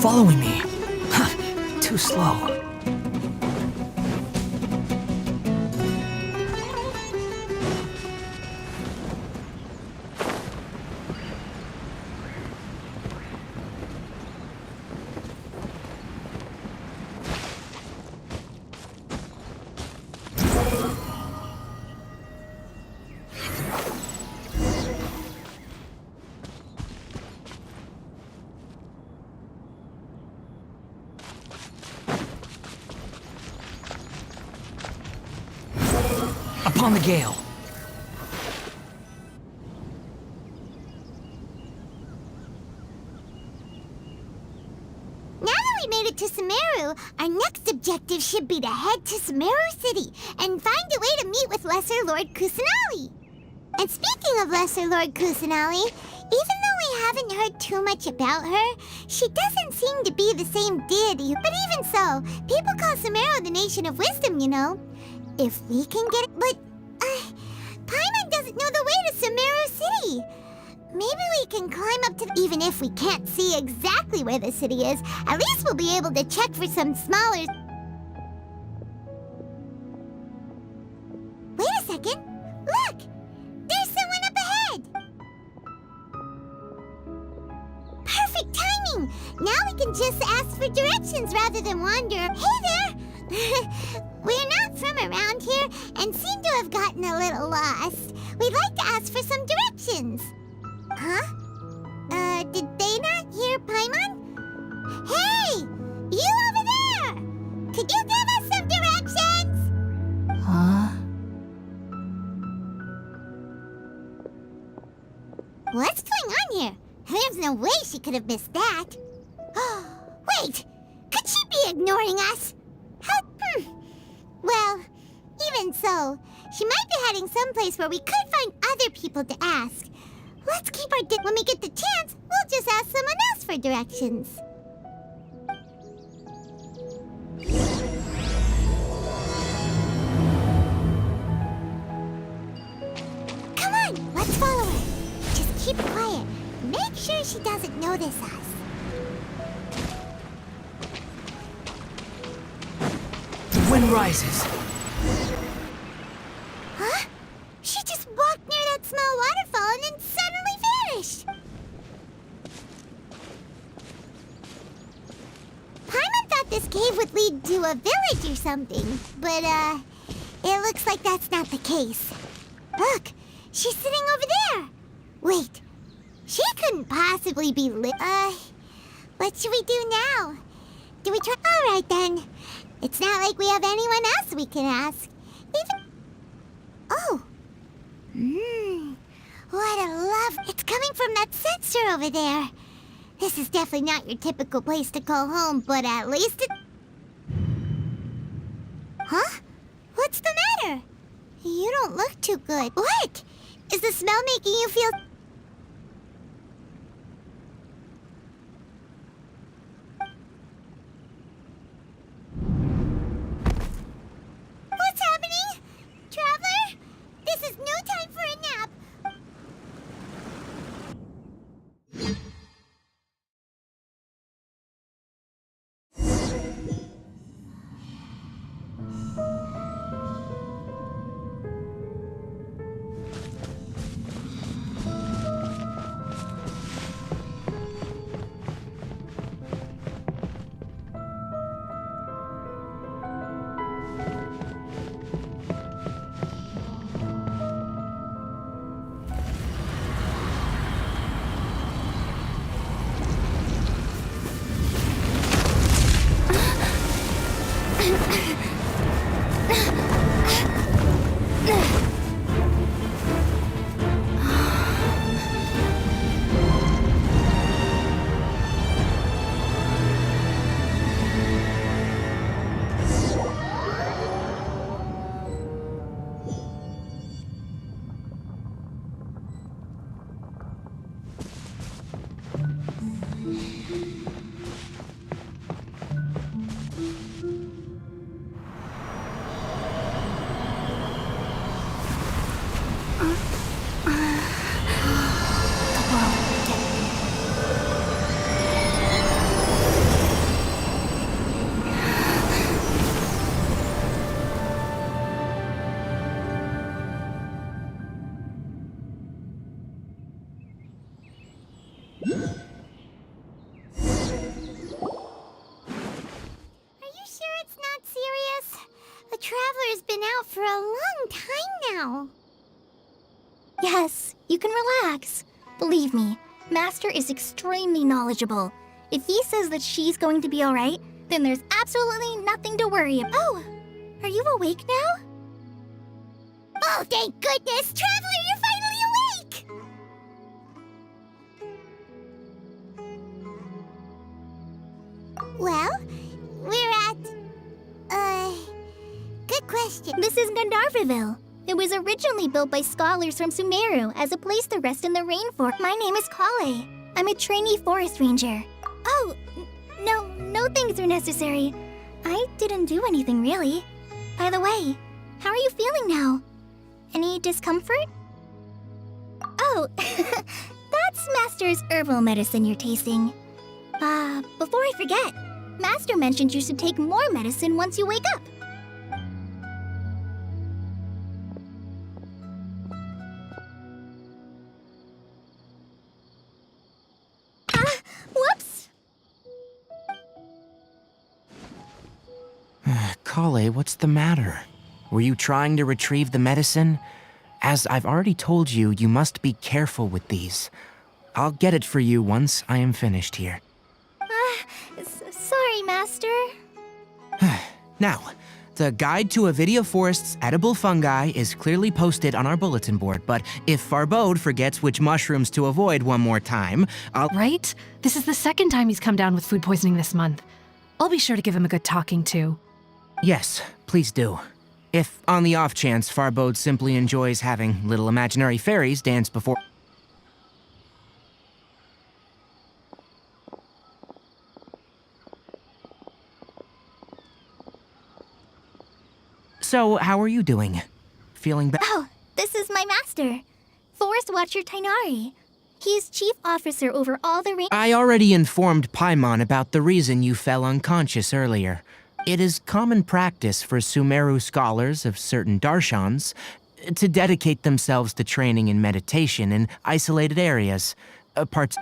following me. Too slow. Upon the gale. Now that we made it to Sumeru, our next objective should be to head to Sumeru City and find a way to meet with Lesser Lord Kusanali. And speaking of Lesser Lord Kusanali, even though we haven't heard too much about her, she doesn't seem to be the same deity. But even so, people call Sumeru the Nation of Wisdom, you know. If we can get it, but Paimon doesn't know the way to Sumeru City. Maybe we can climb up to, even if we can't see exactly where the city is, at least we'll be able to check for some smaller... Wait a second. Look! There's someone up ahead! Perfect timing! Now we can just ask for directions rather than wander. Hey there! We're not from around here and seem to have gotten a little lost. We'd like to ask for some directions. Huh? Did they not hear Paimon? Hey! You over there! Could you give us some directions? Huh? What's going on here? There's no way she could have missed that. Wait! Could she be ignoring us? How... Well, even so, she might be heading someplace where we could find other people to ask. Let's keep our when we get the chance, we'll just ask someone else for directions. Come on, let's follow her. Just keep quiet. Make sure she doesn't notice us. The wind rises. Huh? She just walked near that small waterfall and then suddenly vanished. Paimon thought this cave would lead to a village or something, but, it looks like that's not the case. Look, she's sitting over there. Wait, she couldn't possibly be what should we do now? Do we try? All right, then. It's not like we have anyone else we can ask. Even... Oh. What a love... It's coming from that sensor over there. This is definitely not your typical place to call home, but at least it... Huh? What's the matter? You don't look too good. What? Is the smell making you feel... What's happening? Traveler? This is no time for a nap. power's been out for a long time now. Yes, you can relax. Believe me, Master is extremely knowledgeable. If he says that she's going to be alright, then there's absolutely nothing to worry about. Oh, are you awake now? Oh, thank goodness! Traveler, you're finally awake! Well, we're at... good question. This is Gandharvaville. It was originally built by scholars from Sumeru as a place to rest in the rainforest. My name is Kale. I'm a trainee forest ranger. Oh, no things are necessary. I didn't do anything really. By the way, how are you feeling now? Any discomfort? Oh, that's Master's herbal medicine you're tasting. Before I forget, Master mentioned you should take more medicine once you wake up. Whoops! Kale, what's the matter? Were you trying to retrieve the medicine? As I've already told you, you must be careful with these. I'll get it for you once I am finished here. Sorry, Master. Now, the guide to Avidia Forest's edible fungi is clearly posted on our bulletin board, but if Farbode forgets which mushrooms to avoid one more time, I'll— Right? This is the second time he's come down with food poisoning this month. I'll be sure to give him a good talking to. Yes, please do. If, on the off chance, Farbode simply enjoys having little imaginary fairies dance before— So, how are you doing? Feeling better? Oh, this is my master, Forest Watcher Tainari. He's chief officer over all the I already informed Paimon about the reason you fell unconscious earlier. It is common practice for Sumeru scholars of certain darshans to dedicate themselves to training in meditation in isolated areas.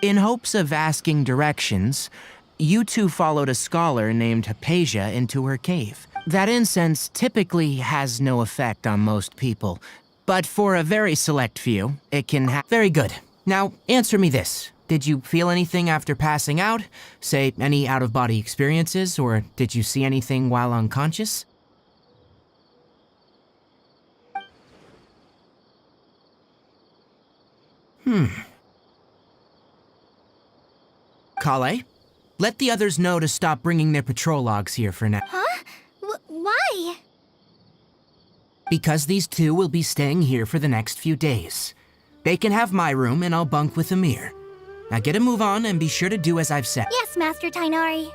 In hopes of asking directions, you two followed a scholar named Hypatia into her cave. That incense typically has no effect on most people, but for a very select few, it can have— Very good. Now, answer me this. Did you feel anything after passing out? Say, any out-of-body experiences, or did you see anything while unconscious? Kale, let the others know to stop bringing their patrol logs here for now. Huh? Why? Because these two will be staying here for the next few days. They can have my room and I'll bunk with Amir. Now get a move on and be sure to do as I've said. Yes, Master Tainari.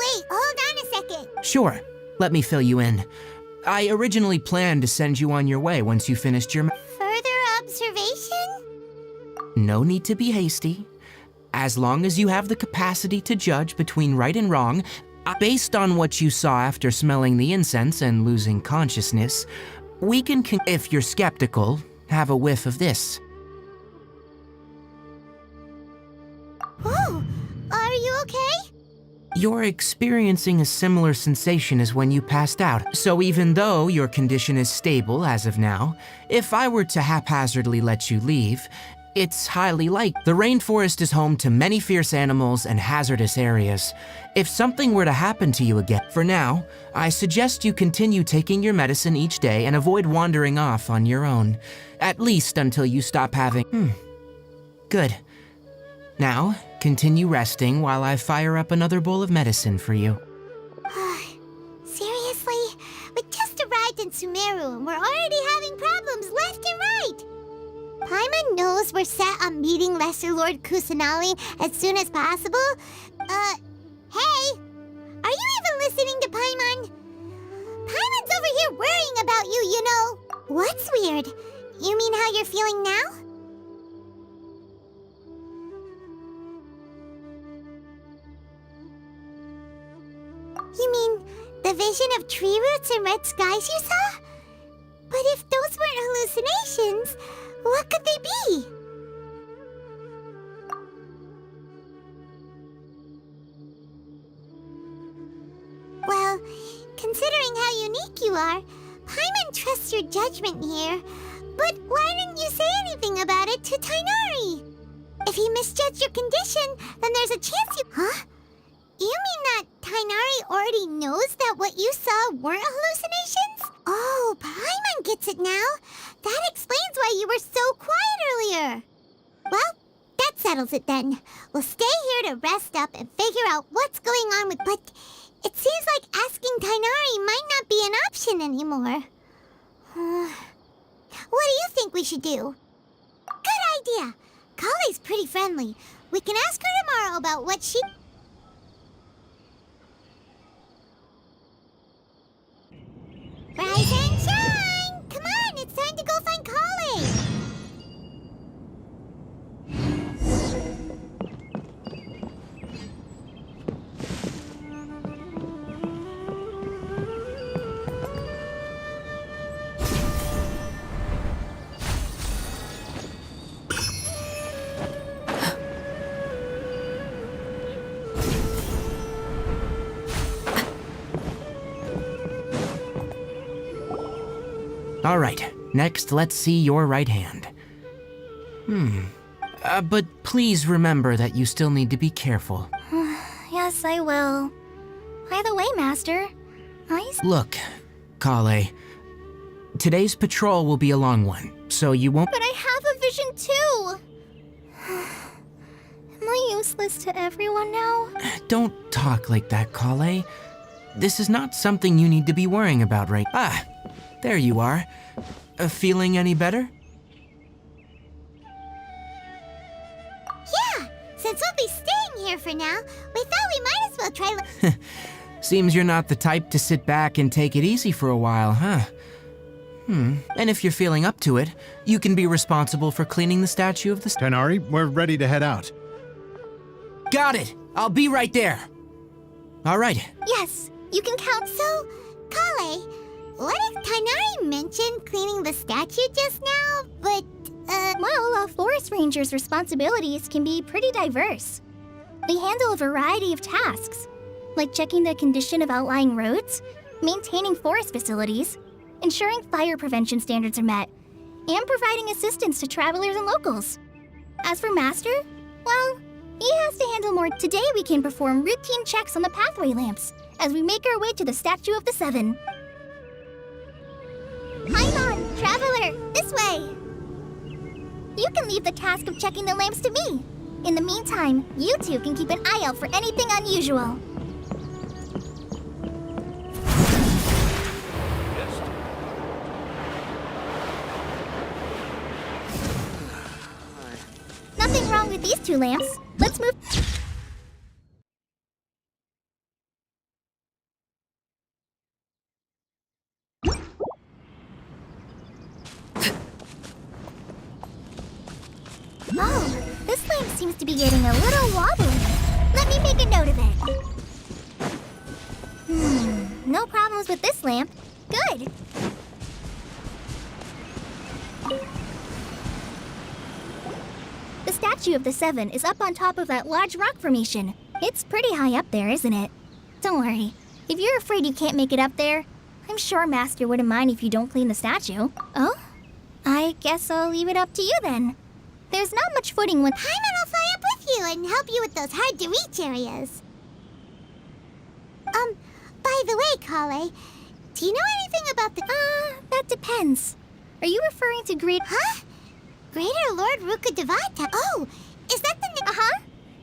Wait, hold on a second. Sure, let me fill you in. I originally planned to send you on your way once you finished your— Further observation? No need to be hasty. As long as you have the capacity to judge between right and wrong, based on what you saw after smelling the incense and losing consciousness, we can if you're skeptical, have a whiff of this. Oh, are you okay? You're experiencing a similar sensation as when you passed out. So even though your condition is stable as of now, if I were to haphazardly let you leave, it's highly likely. The rainforest is home to many fierce animals and hazardous areas. If something were to happen to you again, for now, I suggest you continue taking your medicine each day and avoid wandering off on your own. At least until you stop having— Good. Now, continue resting while I fire up another bowl of medicine for you. Seriously? We just arrived in Sumeru and we're already having problems left and right. Paimon knows we're set on meeting Lesser Lord Kusanali as soon as possible. Hey! Are you even listening to Paimon? Paimon's over here worrying about you, you know. What's weird? You mean how you're feeling now? You mean the vision of tree roots and red skies you saw? But if those weren't hallucinations, what could they be? Considering how unique you are, Paimon trusts your judgment here. But why didn't you say anything about it to Tainari? If he misjudged your condition, then there's a chance you... Huh? You mean that Tainari already knows that what you saw weren't hallucinations? Oh, Paimon gets it now. That explains why you were so quiet earlier. Well, that settles it then. We'll stay here to rest up and figure out what's going on with... But it seems like asking Tainari might not be an option anymore. What do you think we should do? Good idea. Kale's pretty friendly. We can ask her tomorrow about what she... Rise and shine! Come on, it's time to go find Kale! All right, next let's see your right hand. But please remember that you still need to be careful. Yes, I will. By the way, Master, Look, Kale, today's patrol will be a long one, so you won't... But I have a vision too! Am I useless to everyone now? Don't talk like that, Kale. This is not something you need to be worrying about right... Ah, there you are. Feeling any better? Yeah, since we'll be staying here for now, we thought we might as well try... Seems you're not the type to sit back and take it easy for a while, huh? And if you're feeling up to it, you can be responsible for cleaning the statue of the... Tainari, we're ready to head out. Got it! I'll be right there! All right. Yes, you can count. So, Kale, what if Tainari mentioned cleaning the statue just now, but, Well, a forest ranger's responsibilities can be pretty diverse. They handle a variety of tasks, like checking the condition of outlying roads, maintaining forest facilities, ensuring fire prevention standards are met, and providing assistance to travelers and locals. As for Master, well, he has to handle more. Today we can perform routine checks on the pathway lamps as we make our way to the Statue of the Seven. Paimon, traveler, this way! You can leave the task of checking the lamps to me. In the meantime, you two can keep an eye out for anything unusual. Nothing wrong with these two lamps. Let's move. Oh, this lamp seems to be getting a little wobbly. Let me make a note of it. No problems with this lamp. Good. The Statue of the Seven is up on top of that large rock formation. It's pretty high up there, isn't it? Don't worry. If you're afraid you can't make it up there, I'm sure Master wouldn't mind if you don't clean the statue. Oh? I guess I'll leave it up to you then. There's not much footing when... Paimon will fly up with you and help you with those hard-to-reach areas. By the way, Kale, do you know anything about the... that depends. Are you referring to Great... Huh? Greater Lord Rukkhadevata. Oh, is that the... Uh-huh.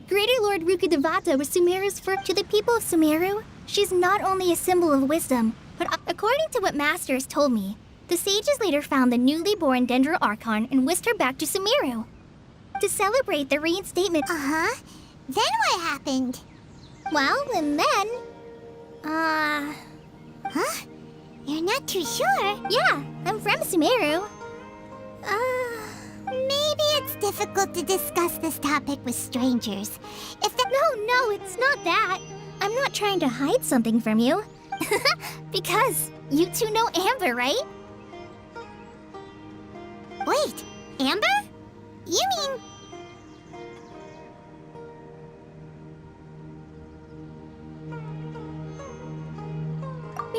Greater Lord Rukkhadevata was Sumeru's first. To the people of Sumeru, she's not only a symbol of wisdom, but according to what Master has told me, the sages later found the newly born Dendro Archon and whisked her back to Sumeru. To celebrate the reinstatement... Uh-huh. Then what happened? Well, and then... Huh? You're not too sure? Yeah, I'm from Sumeru. Maybe it's difficult to discuss this topic with strangers. If that... No, it's not that. I'm not trying to hide something from you. Because you two know Amber, right? Wait, Amber? You mean...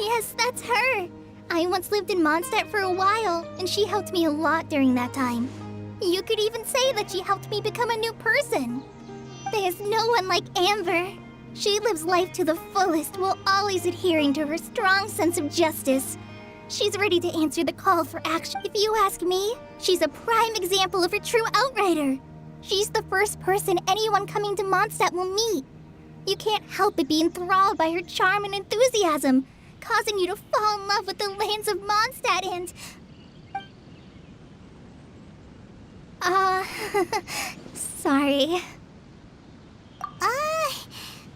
Yes, that's her. I once lived in Mondstadt for a while, and she helped me a lot during that time. You could even say that she helped me become a new person. There's no one like Amber. She lives life to the fullest while always adhering to her strong sense of justice. She's ready to answer the call for action. If you ask me, she's a prime example of a true outrider. She's the first person anyone coming to Mondstadt will meet. You can't help but be enthralled by her charm and enthusiasm, causing you to fall in love with the lands of Mondstadt and... sorry.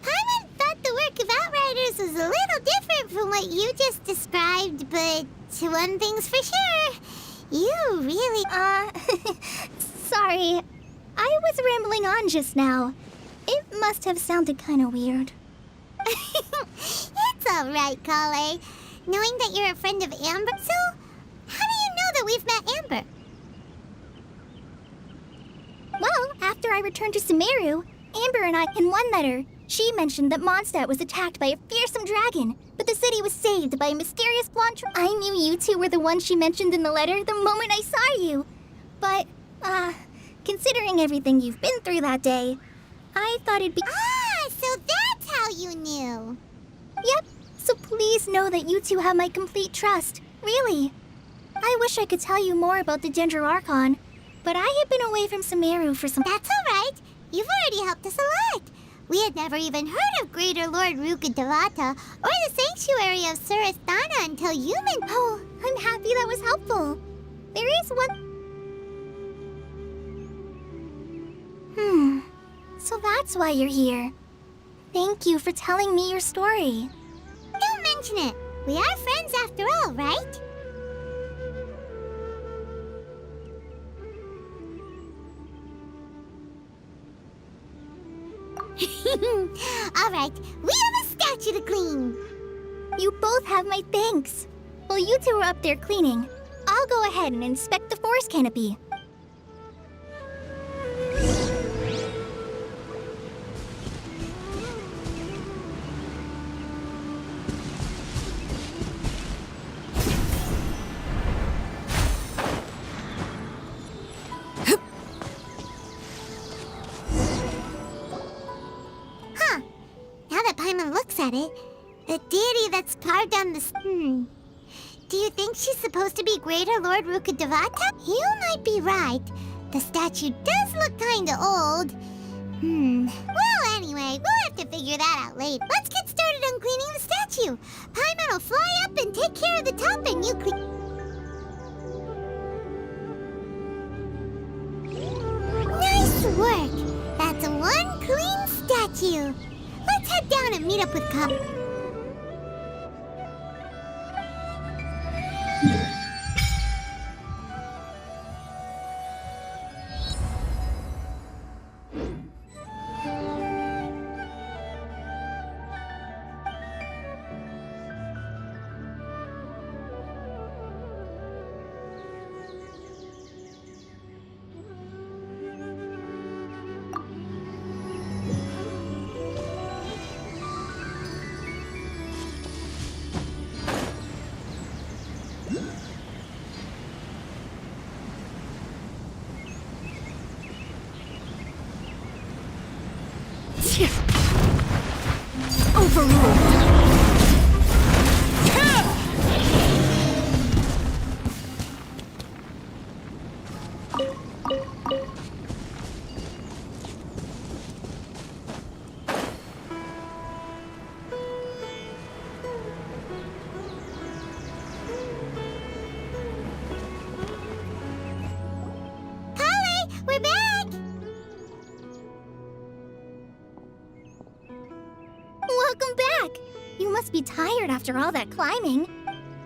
Paimon thought the work of Outriders was a little different from what you just described, but one thing's for sure. You really... Sorry. I was rambling on just now. It must have sounded kind of weird. It's all right, Kale. Knowing that you're a friend of Amber, so how do you know that we've met Amber? Well, after I returned to Sumeru, Amber and I in one letter. She mentioned that Mondstadt was attacked by a fearsome dragon, but the city was saved by a mysterious blonde. I knew you two were the ones she mentioned in the letter the moment I saw you. But, considering everything you've been through that day, I thought it'd be... So that's how you knew. Yep, so please know that you two have my complete trust. Really. I wish I could tell you more about the Gender Archon, but I had been away from Sumeru for some... That's all right. You've already helped us a lot. We had never even heard of Greater Lord Rukkhadevata or the Sanctuary of Surasthana until you mentioned... Oh, I'm happy that was helpful. There is one... So that's why you're here. Thank you for telling me your story. Don't mention it. We are friends after all, right? All right, we have a statue to clean. You both have my thanks. While you two are up there cleaning, I'll go ahead and inspect the forest canopy. At it, the deity that's carved on the... Do you think she's supposed to be Greater Lord Rukkhadevata? You might be right. The statue does look kinda old. Well, anyway, we'll have to figure that out later. Let's get started on cleaning the statue. Paimon will fly up and take care of the top and you clean... Nice work! That's one clean statue. Let's head down and meet up with Cup. We're back! Welcome back! You must be tired after all that climbing.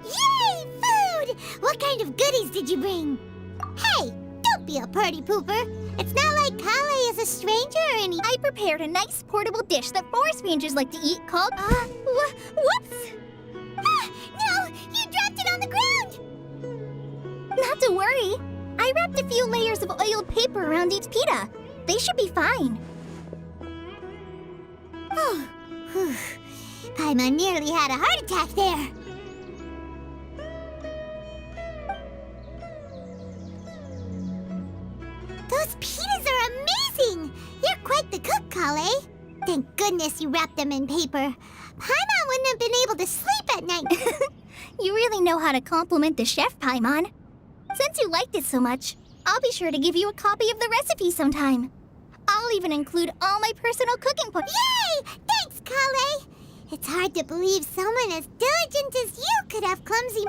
Yay! Food! What kind of goodies did you bring? Hey! Don't be a party pooper! It's not like Kale is a stranger or any... I prepared a nice portable dish that forest rangers like to eat called... whoops! Ah! No! You dropped it on the ground! Not to worry. I wrapped a few layers of oiled paper around each pita. They should be fine. Oh, Paimon nearly had a heart attack there. unless you wrap them in paper. Paimon wouldn't have been able to sleep at night. You really know how to compliment the chef, Paimon. Since you liked it so much, I'll be sure to give you a copy of the recipe sometime. I'll even include all my personal cooking points. Yay! Thanks, Kale! It's hard to believe someone as diligent as you could have clumsy...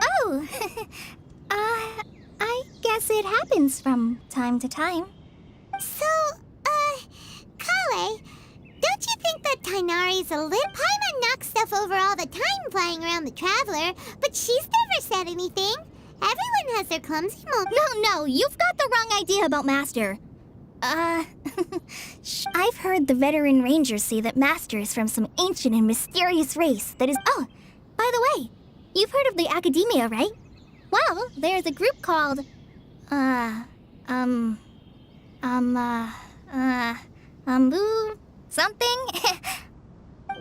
Oh, I guess it happens from time to time. So, Kale, don't you think that Tainari's a little... Paimon knocks stuff over all the time flying around the Traveler, but she's never said anything. Everyone has their clumsy moments. No, you've got the wrong idea about Master. I've heard the veteran rangers say that Master is from some ancient and mysterious race that is... Oh, by the way, you've heard of the Academia, right? Well, there's a group called... something?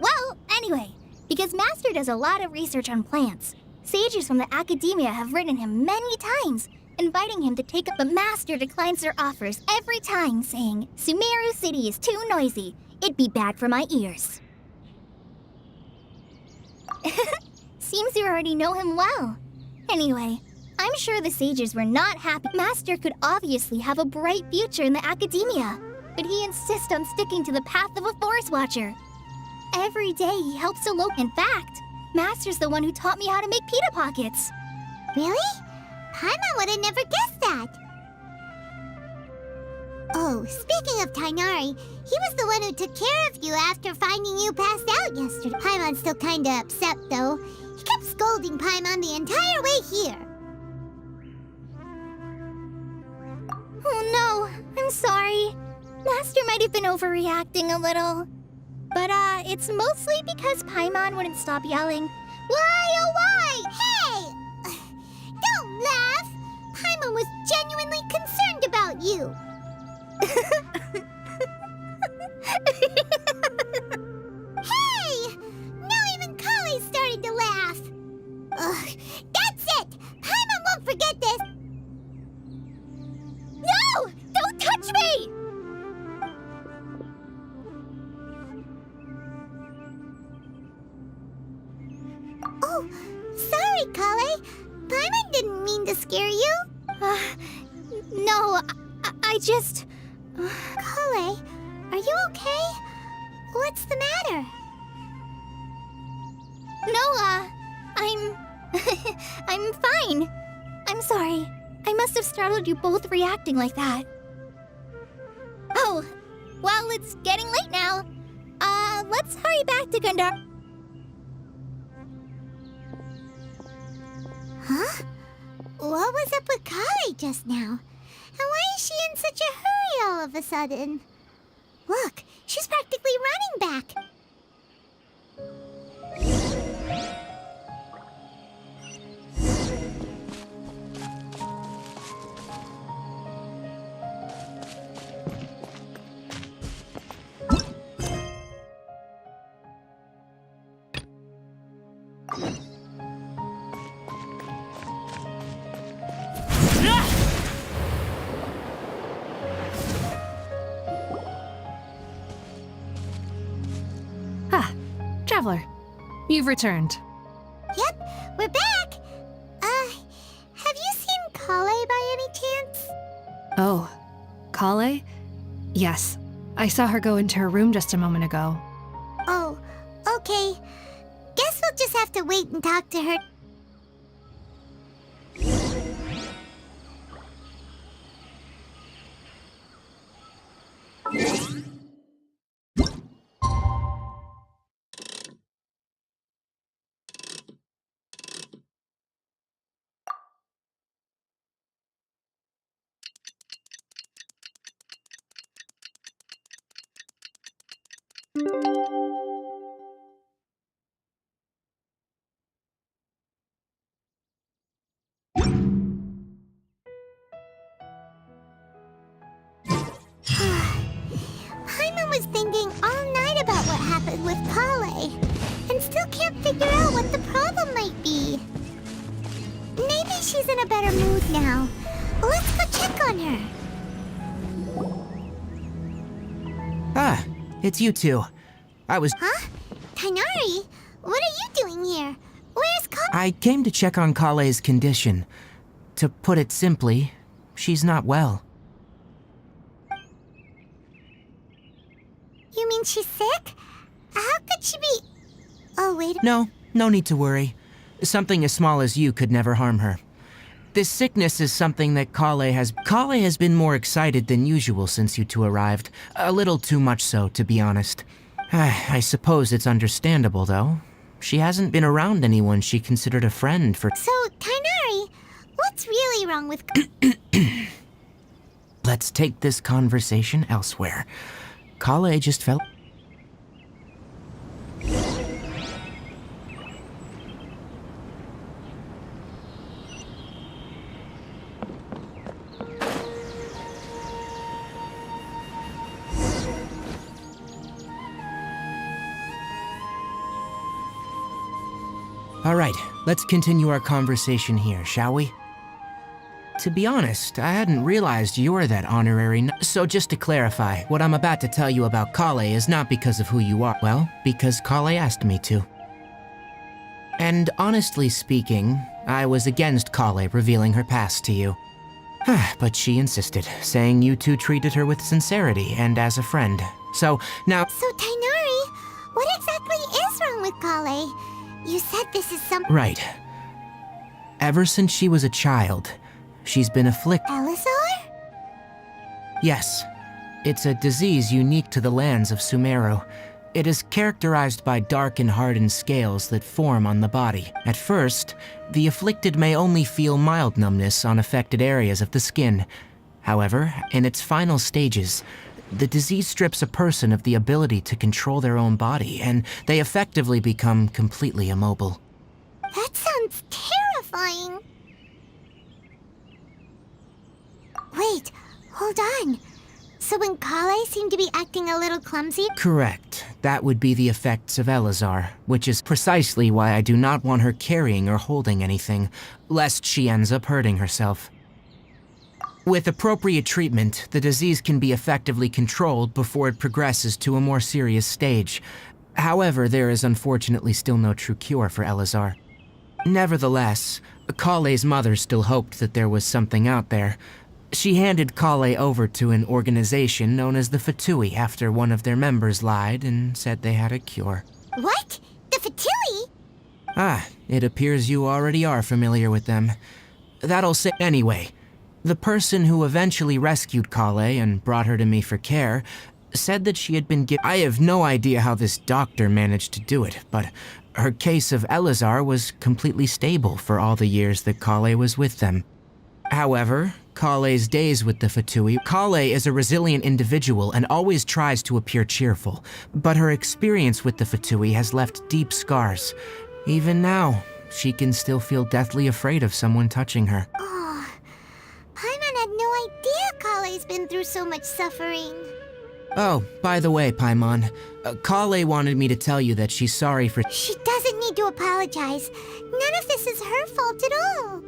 Well, anyway, because Master does a lot of research on plants, sages from the Academia have written him many times, inviting him to take up, but Master declines their offers every time, saying, Sumeru City is too noisy. It'd be bad for my ears. Seems you already know him well. Anyway, I'm sure the sages were not happy. Master could obviously have a bright future in the Academia, but he insists on sticking to the path of a forest watcher. Every day he helps to In fact, Master's the one who taught me how to make pita pockets. Really? Paimon would have never guessed that. Oh, speaking of Tainari, he was the one who took care of you after finding you passed out yesterday. Paimon's still kinda upset, though. He kept scolding Paimon the entire way here. Oh no, I'm sorry. Master might have been overreacting a little. But, it's mostly because Paimon wouldn't stop yelling, Why, oh why? Hey! Don't laugh! Paimon was genuinely concerned about you. Hey! Now even Kale's starting to laugh. Ugh, that's it! Paimon won't forget this! No! Don't touch me! Oh, sorry, Kale. Paimon didn't mean to scare you. No, I just... Kale, are you okay? What's the matter? No, I'm... I'm fine. I'm sorry. I must have startled you both reacting like that. Oh, well, it's getting late now. Let's hurry back to Gundar. Huh? What was up with Kale just now? And why is she in such a hurry all of a sudden? Look, she's practically running back. Traveler, you've returned. Yep, we're back. Have you seen Kale by any chance? Oh, Kale? Yes, I saw her go into her room just a moment ago. Oh, okay. Guess we'll just have to wait and talk to her. Paimon was thinking all night about what happened with Kale, and still can't figure out what the problem might be. Maybe she's in a better mood now. Let's go check on her. Ah, it's you two. Huh? Tainari, what are you doing here? Where's Kale? I came to check on Kale's condition. To put it simply, she's not well. You mean she's sick? How could she be... Oh, wait. No need to worry. Something as small as you could never harm her. This sickness is something that Kale has been more excited than usual since you two arrived. A little too much so, to be honest. I suppose it's understandable, though. She hasn't been around anyone she considered a friend for... So, Tainari, what's really wrong with... Let's take this conversation elsewhere. Kale just felt... All right, let's continue our conversation here, shall we? To be honest, I hadn't realized you're that honorary So just to clarify, what I'm about to tell you about Kale is not because of who you are. Well, because Kale asked me to. And honestly speaking, I was against Kale revealing her past to you. But she insisted, saying you two treated her with sincerity and as a friend. So, now... So, Tainari, what exactly is wrong with Kale? You said this is some... Right. Ever since she was a child, she's been afflicted... Elazar? Yes. It's a disease unique to the lands of Sumeru. It is characterized by dark and hardened scales that form on the body. At first, the afflicted may only feel mild numbness on affected areas of the skin. However, in its final stages, the disease strips a person of the ability to control their own body, and they effectively become completely immobile. That sounds terrifying. Wait, hold on. So when Kale seemed to be acting a little clumsy... Correct. That would be the effects of Elazar, which is precisely why I do not want her carrying or holding anything, lest she ends up hurting herself. With appropriate treatment, the disease can be effectively controlled before it progresses to a more serious stage. However, there is unfortunately still no true cure for Elazar. Nevertheless, Kale's mother still hoped that there was something out there. She handed Kale over to an organization known as the Fatui after one of their members lied and said they had a cure. What? The Fatui? It appears you already are familiar with them. That'll say... Anyway, the person who eventually rescued Kale and brought her to me for care said that she had been given... I have no idea how this doctor managed to do it, but her case of Elazar was completely stable for all the years that Kale was with them. However, Kale's days with the Fatui... Kale is a resilient individual and always tries to appear cheerful, but her experience with the Fatui has left deep scars. Even now, she can still feel deathly afraid of someone touching her. Oh, Paimon had no idea Kale's been through so much suffering. Oh, by the way, Paimon, Kale wanted me to tell you that she's sorry for... She doesn't need to apologize. None of this is her fault at all.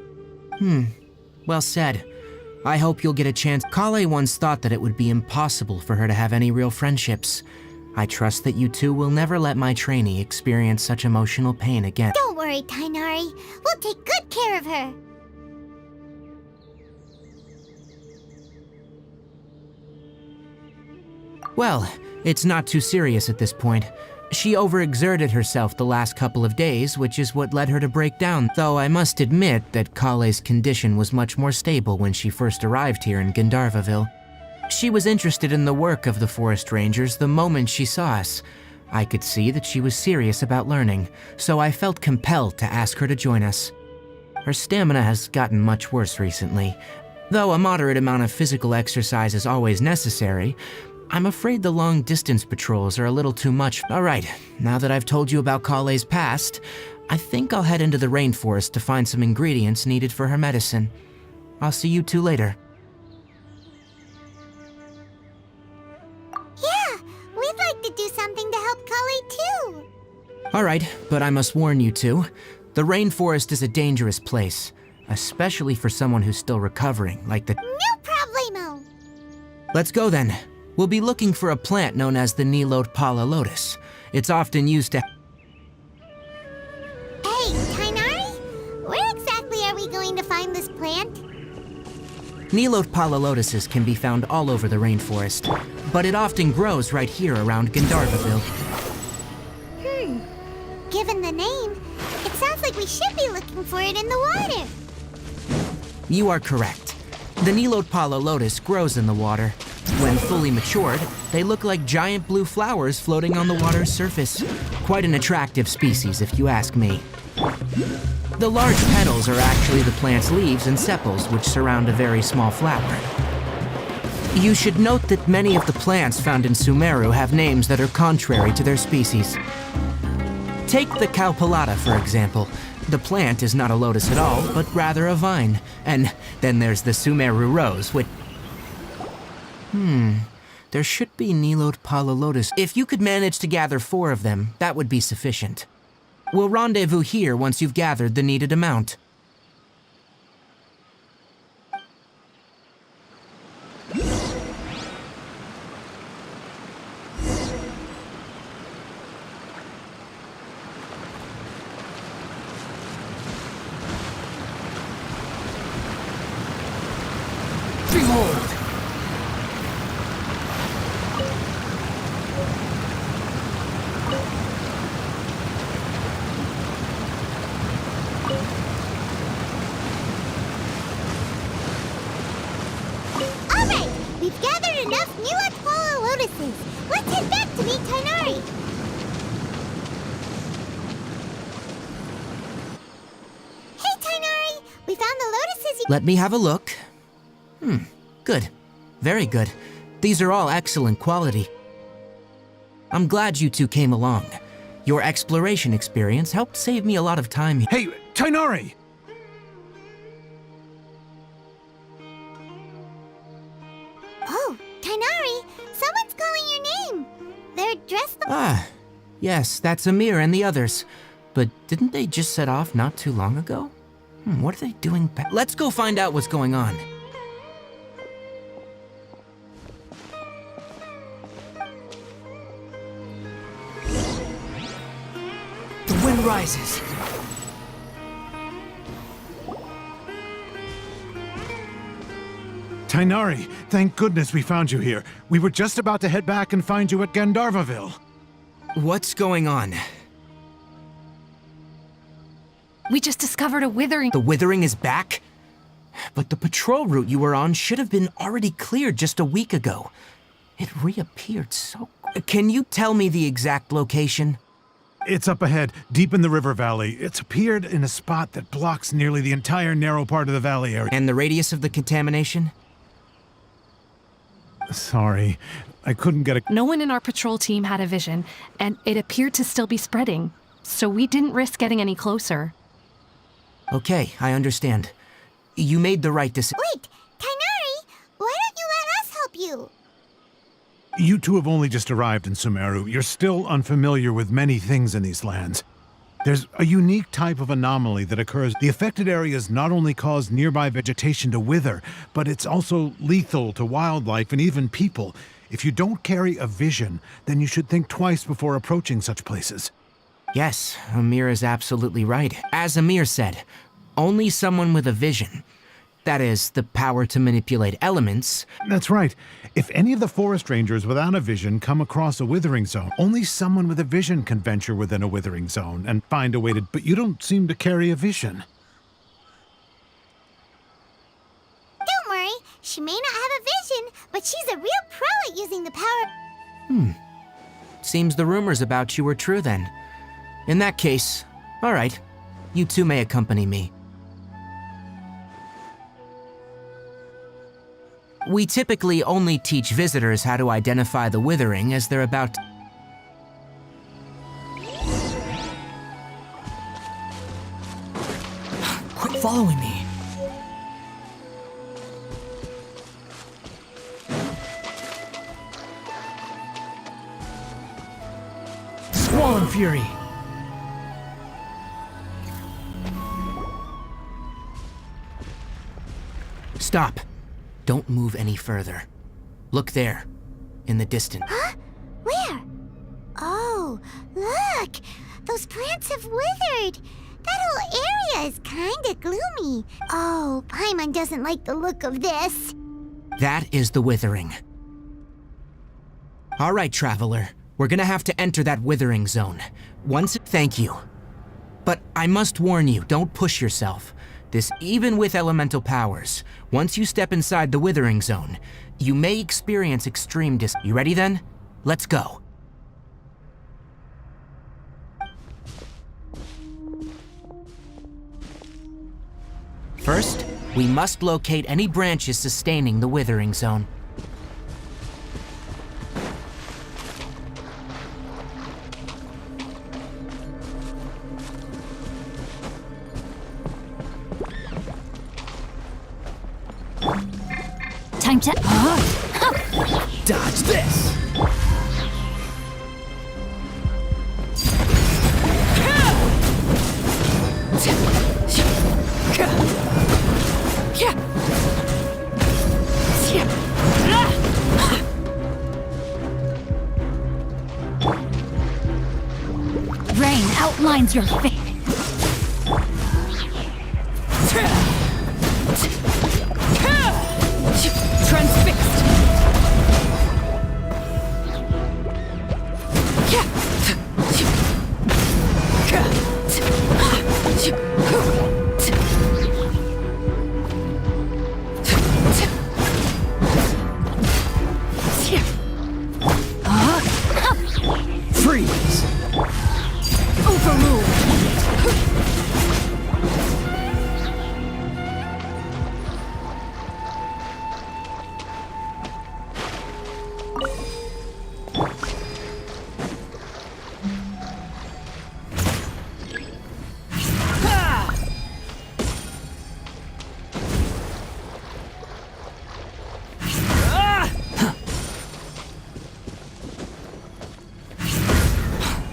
Well said. I hope you'll get a chance. Kale once thought that it would be impossible for her to have any real friendships. I trust that you two will never let my trainee experience such emotional pain again. Don't worry, Tainari. We'll take good care of her. Well, it's not too serious at this point. She overexerted herself the last couple of days, which is what led her to break down, though I must admit that Kale's condition was much more stable when she first arrived here in Gandharvaville. She was interested in the work of the forest rangers the moment she saw us. I could see that she was serious about learning, so I felt compelled to ask her to join us. Her stamina has gotten much worse recently. Though a moderate amount of physical exercise is always necessary, I'm afraid the long-distance patrols are a little too much. All right, now that I've told you about Kale's past, I think I'll head into the rainforest to find some ingredients needed for her medicine. I'll see you two later. Yeah, we'd like to do something to help Kale too. All right, but I must warn you two, the rainforest is a dangerous place, especially for someone who's still recovering, like the... No problemo. Let's go then. We'll be looking for a plant known as the Nilotpala lotus. It's often used to... Hey, Tainari, where exactly are we going to find this plant? Nilote palalotuses can be found all over the rainforest, but it often grows right here around Gandharvaville. Given the name, it sounds like we should be looking for it in the water. You are correct. The Nilote palalotus grows in the water. When fully matured, they look like giant blue flowers floating on the water's surface. Quite an attractive species, if you ask me. The large petals are actually the plant's leaves and sepals, which surround a very small flower. You should note that many of the plants found in Sumeru have names that are contrary to their species. Take the cowpelata, for example. The plant is not a lotus at all, but rather a vine. And then there's the Sumeru rose, which... There should be Nilote palalotus. If you could manage to gather 4 of them, that would be sufficient. We'll rendezvous here once you've gathered the needed amount. Behold! Alright, we've gathered enough Nilote palalotuses. Let's head back to meet Tainari. Hey, Tainari, we found the lotuses you... Let me have a look. Good. Very good. These are all excellent quality. I'm glad you two came along. Your exploration experience helped save me a lot of time. Hey, Tainari! Oh, Tainari, someone's calling your name. They're dressed... Yes, that's Amir and the others. But didn't they just set off not too long ago? What are they doing back? Let's go find out what's going on. The wind rises. Tainari, thank goodness we found you here. We were just about to head back and find you at Gandharvaville. What's going on? We just discovered a withering. The withering is back? But the patrol route you were on should have been already cleared just a week ago. It reappeared so... Can you tell me the exact location? It's up ahead, deep in the river valley. It's appeared in a spot that blocks nearly the entire narrow part of the valley area. And the radius of the contamination? Sorry, I couldn't get a... No one in our patrol team had a vision, and it appeared to still be spreading. So we didn't risk getting any closer. Okay, I understand. You made the right decision. Wait, Tainari, why don't you let us help you? You two have only just arrived in Sumeru. You're still unfamiliar with many things in these lands. There's a unique type of anomaly that occurs. The affected areas not only cause nearby vegetation to wither, but it's also lethal to wildlife and even people. If you don't carry a vision, then you should think twice before approaching such places. Yes, Amir is absolutely right. As Amir said, only someone with a vision, that is, the power to manipulate elements... That's right. If any of the forest rangers without a vision come across a withering zone, only someone with a vision can venture within a withering zone and find a way to... But you don't seem to carry a vision. Don't worry, she may not have a vision, but she's a real pro at using the power... Seems the rumors about you were true then. In that case, all right, you two may accompany me. We typically only teach visitors how to identify the withering as they're about to... Quit following me. Squall and Fury. Stop. Don't move any further. Look there, in the distance. Huh? Where? Oh. Oh, look! Those plants have withered! That whole area is kinda gloomy. Oh, Paimon doesn't like the look of this. That is the withering. All right, traveler. We're gonna have to enter that withering zone. Thank you. But I must warn you, don't push yourself. Even with elemental powers, once you step inside the withering zone, you may experience extreme You ready then? Let's go. First, we must locate any branches sustaining the withering zone. Time to... Dodge this! Rain outlines your face. Transfixed. Freeze! Overruled.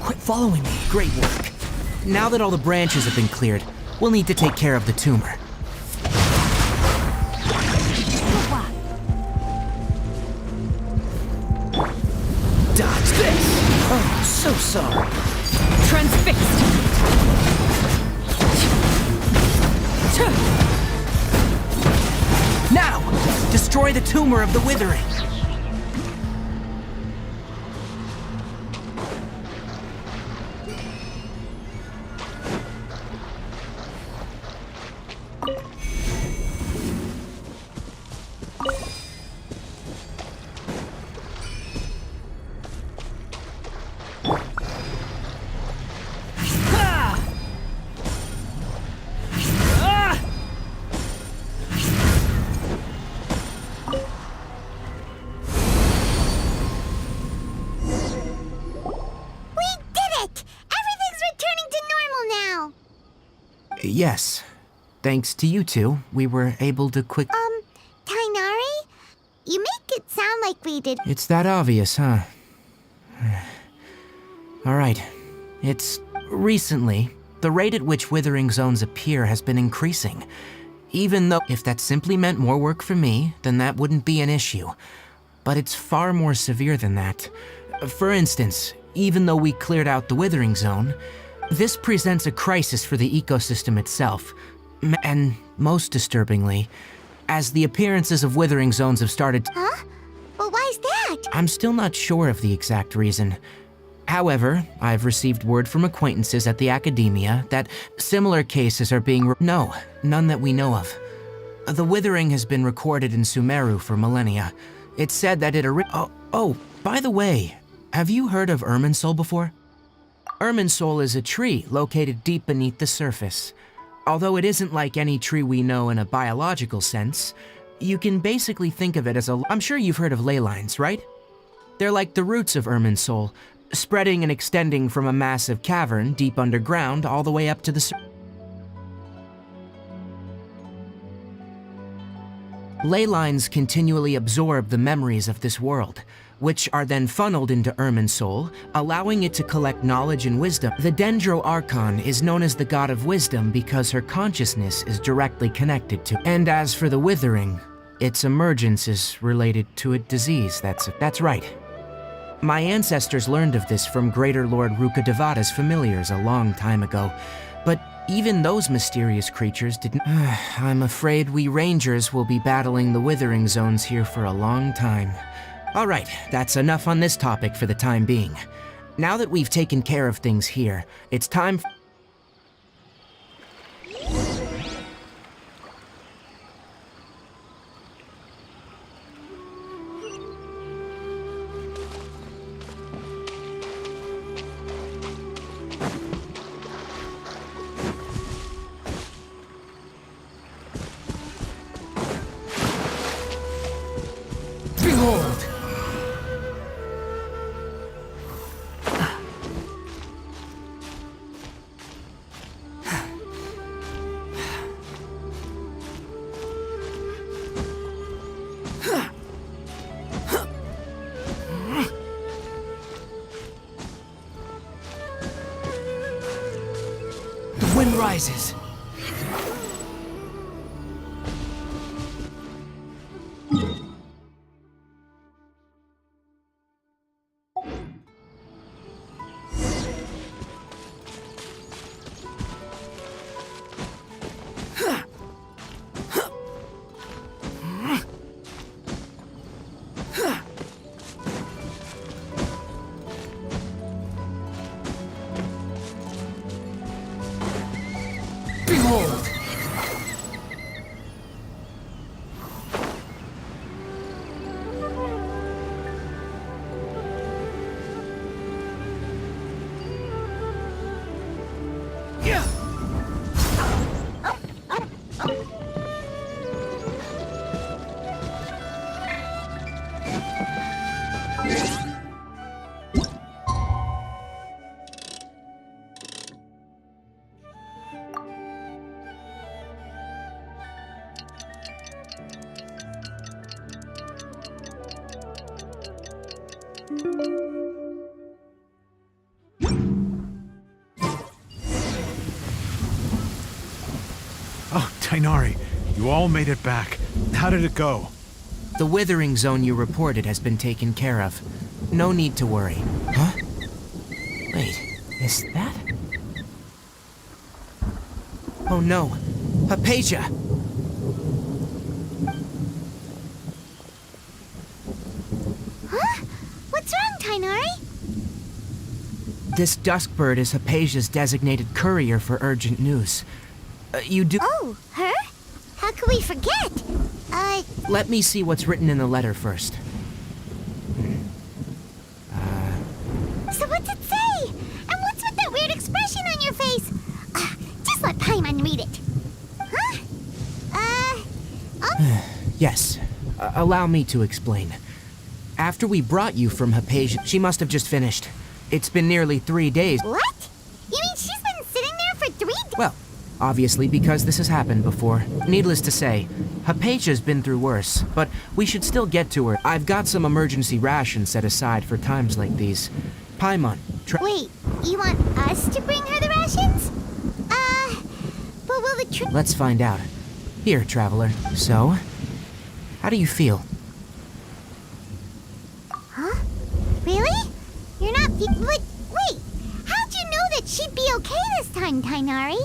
Quit following me. Great work. Now that all the branches have been cleared, we'll need to take care of the tumor. Dodge this! Oh, so sorry. Transfixed. Now! Destroy the tumor of the withering! Yes. Thanks to you two, we were able to Tainari? You make it sound like we did. It's that obvious, huh? Alright. It's... recently, the rate at which withering zones appear has been increasing. Even though, if that simply meant more work for me, then that wouldn't be an issue. But it's far more severe than that. For instance, even though we cleared out the withering zone, this presents a crisis for the ecosystem itself. And most disturbingly, as the appearances of withering zones have started... Huh? Well, why's that? I'm still not sure of the exact reason. However, I've received word from acquaintances at the academia that similar cases are being... No, none that we know of. The withering has been recorded in Sumeru for millennia. It's said that it... Oh, by the way, have you heard of Irminsul before? Irminsul is a tree located deep beneath the surface. Although it isn't like any tree we know in a biological sense, you can basically think of it as a... I'm sure you've heard of ley lines, right? They're like the roots of Irminsul, spreading and extending from a massive cavern deep underground all the way up to the surface. Ley lines continually absorb the memories of this world, which are then funneled into Irminsul, allowing it to collect knowledge and wisdom. The Dendro Archon is known as the god of wisdom because her consciousness is directly connected to. And as for the withering, its emergence is related to a disease. That's right. My ancestors learned of this from Greater Lord Rukkhadevata's familiars a long time ago, but even those mysterious creatures didn't. I'm afraid we rangers will be battling the withering zones here for a long time. All right, that's enough on this topic for the time being. Now that we've taken care of things here, it's time for... Behold! The wind rises. Behold! Oh, Tainari, you all made it back. How did it go? The withering zone you reported has been taken care of. No need to worry. Huh? Wait, is that... Oh no, Hypatia! Huh? What's wrong, Tainari? This Duskbird is Hypatia's designated courier for urgent news. You do... Oh, her? How could we forget? Let me see what's written in the letter first. So what's it say? And what's with that weird expression on your face? Just let Paimon read it. Huh? Yes, allow me to explain. After we brought you from Hypatia, she must have just finished. It's been nearly 3 days. What? You mean she's been sitting there for 3 days? Well, obviously because this has happened before. Needless to say, Hypatia's been through worse, but we should still get to her. I've got some emergency rations set aside for times like these. Paimon, Wait, you want us to bring her the rations? But will the let's find out. Here, traveler. So, how do you feel? Huh? Really? You're not but wait, how'd you know that she'd be okay this time, Tainari?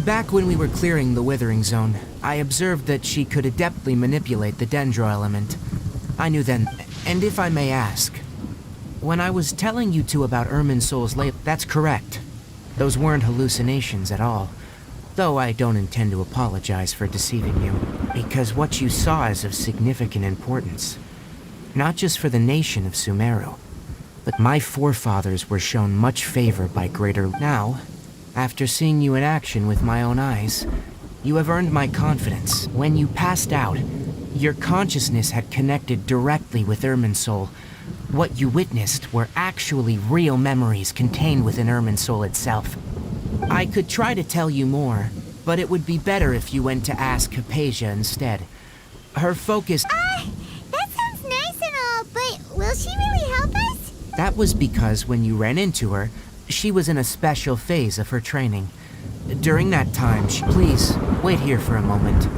Back when we were clearing the withering zone, I observed that she could adeptly manipulate the dendro element. I knew then, and if I may ask, when I was telling you two about Irminsul's late, that's correct. Those weren't hallucinations at all. Though I don't intend to apologize for deceiving you, because what you saw is of significant importance. Not just for the nation of Sumeru, but my forefathers were shown much favor by Greater... Now, after seeing you in action with my own eyes, you have earned my confidence. When you passed out, your consciousness had connected directly with Irminsul. What you witnessed were actually real memories contained within Irminsul itself. I could try to tell you more, but it would be better if you went to ask Hypatia instead. Her focus... That sounds nice and all, but will she really help us? That was because when you ran into her, she was in a special phase of her training. During that time, Please, wait here for a moment.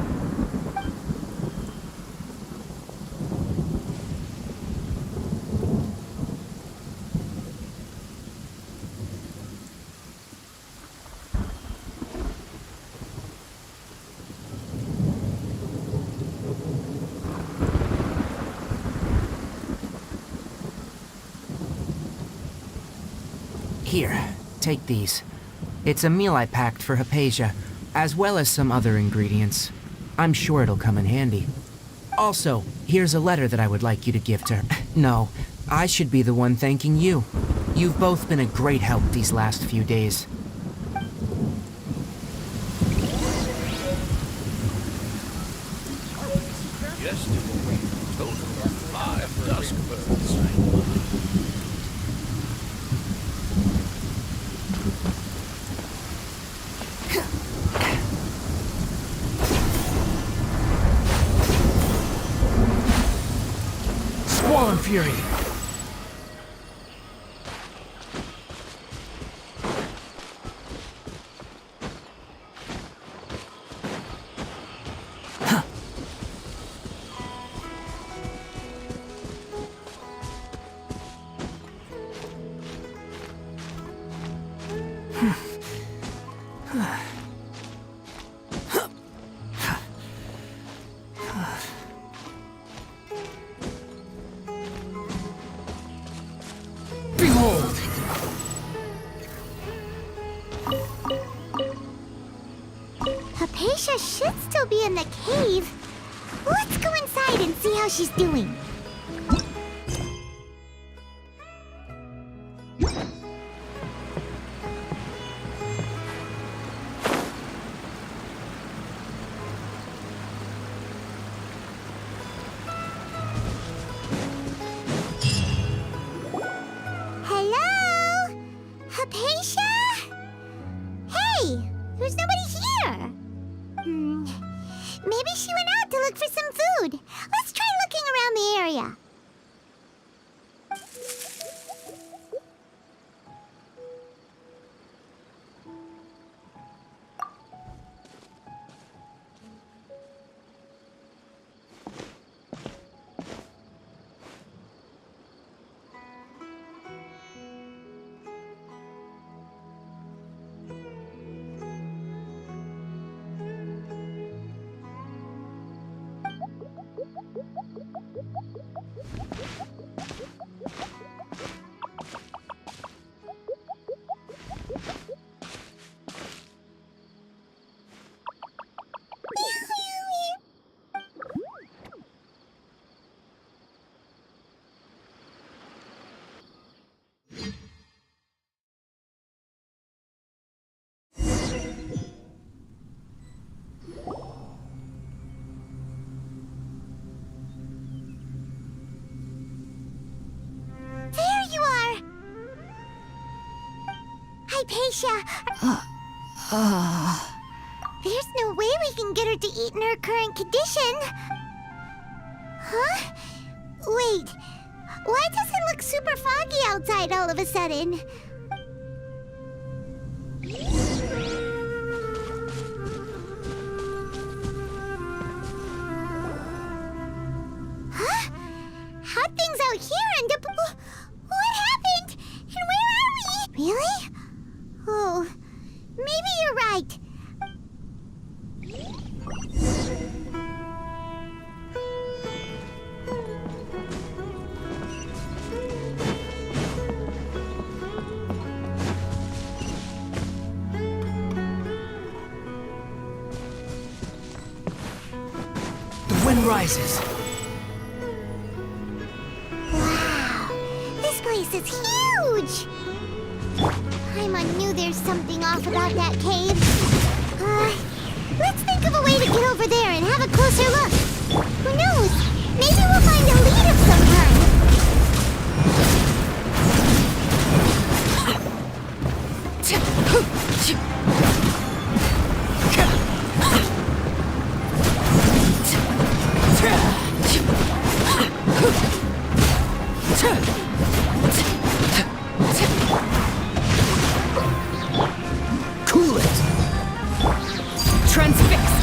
Here, take these. It's a meal I packed for Hypatia, as well as some other ingredients. I'm sure it'll come in handy. Also, here's a letter that I would like you to give to her. No, I should be the one thanking you. You've both been a great help these last few days. Yesterday, total of 5 dusk birds. Squall and Fury! Behold! Hypatia should still be in the cave. Let's go inside and see how she's doing. Hello? Hypatia? Hey, there's nobody here. Maybe she went out to look for some food. Let's try looking around the area. There you are! Hypatia! There's no way we can get her to eat in her current condition. Huh? Wait, why does it look super foggy outside all of a sudden? Huh? How'd things out here end up... What happened? And where are we? Really? Oh, maybe you're right. The wind rises. Wow, this place is huge! Paimon knew there's something off about that cave. Let's think of a way to get over there and have a closer look. Who knows? Maybe we'll find a lead of some kind. Cool it! Transfixed!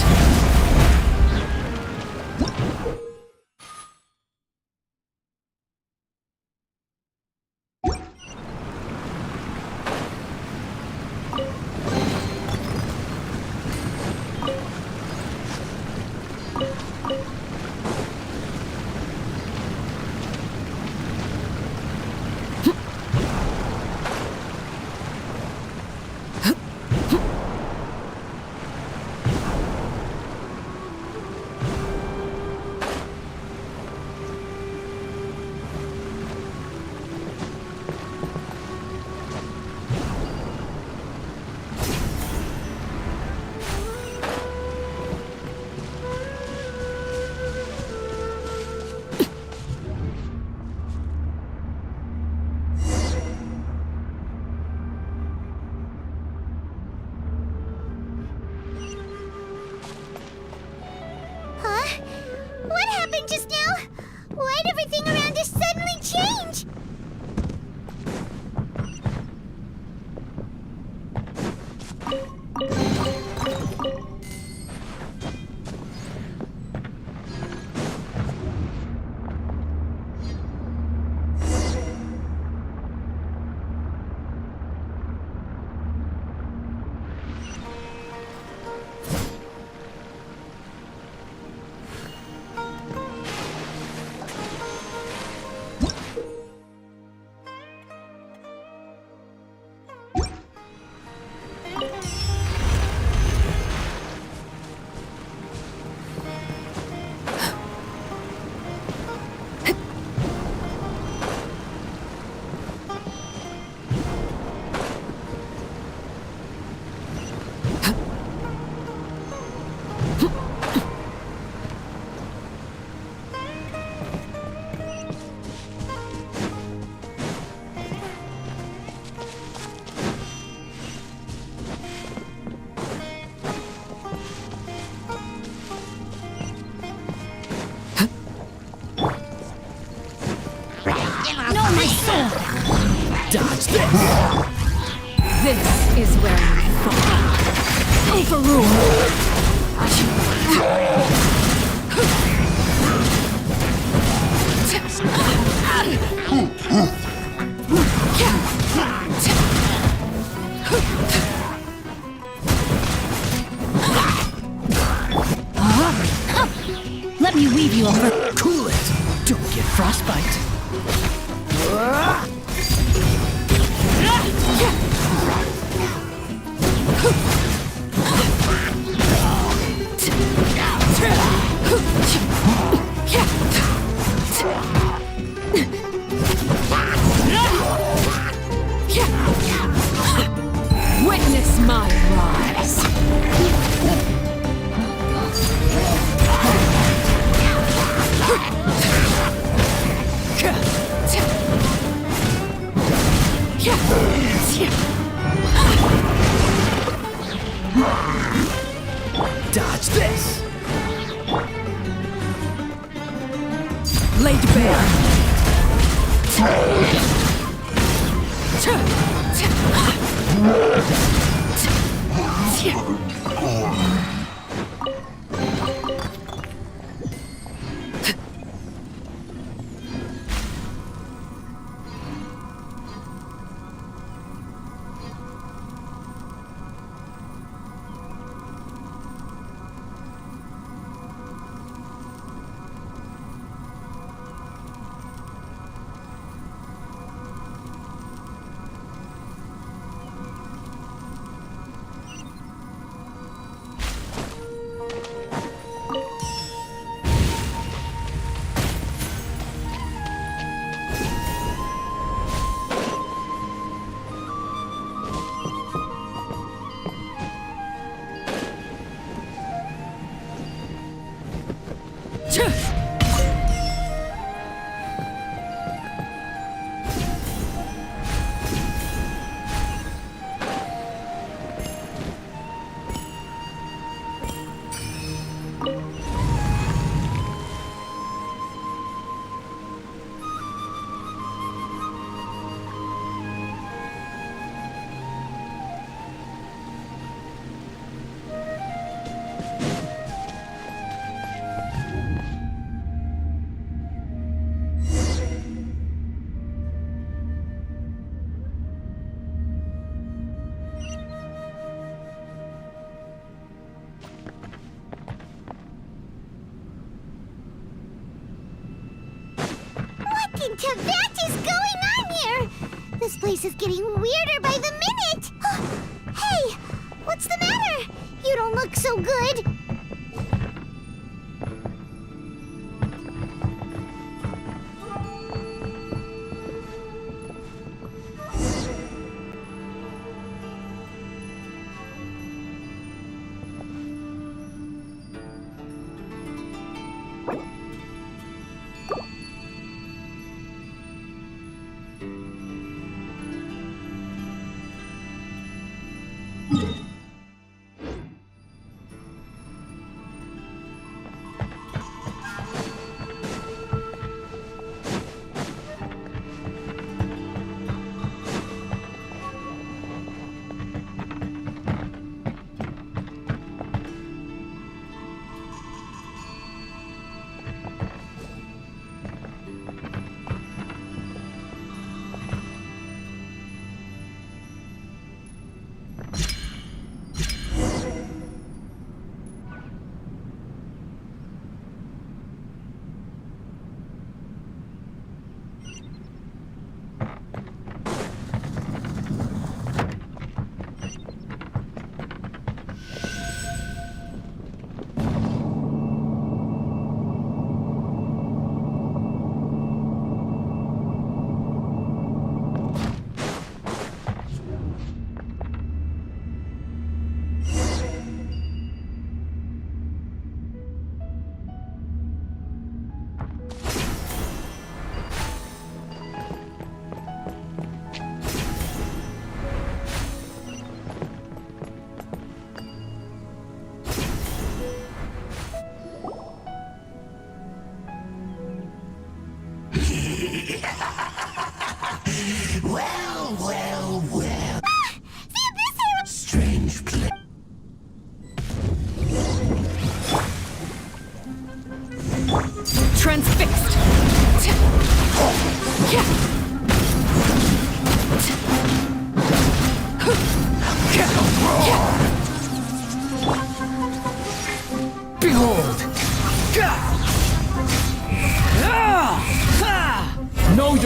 happened just now? Why'd everything around us suddenly change? Dodge this! This is where you fall. Overrule! Let me weave you over. Cool it! Don't get frostbite. Witness my rise. Dodge this! Laid bare! What in Tibet is going on here? This place is getting weirder by the minute. Hey, what's the matter? You don't look so good.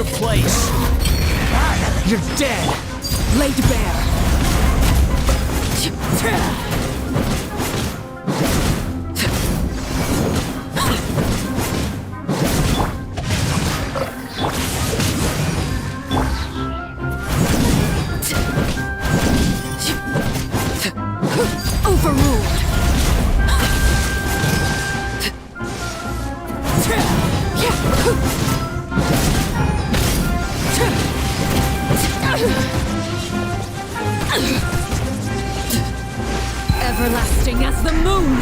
your place. You're dead. Laid bare. Overruled. Everlasting as the moon.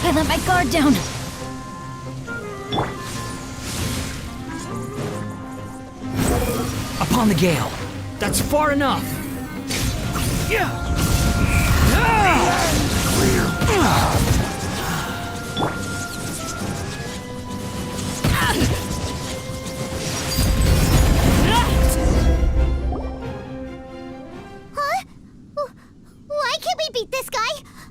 I let my guard down. Upon the gale. That's far enough. Huh? Why can't we beat this guy?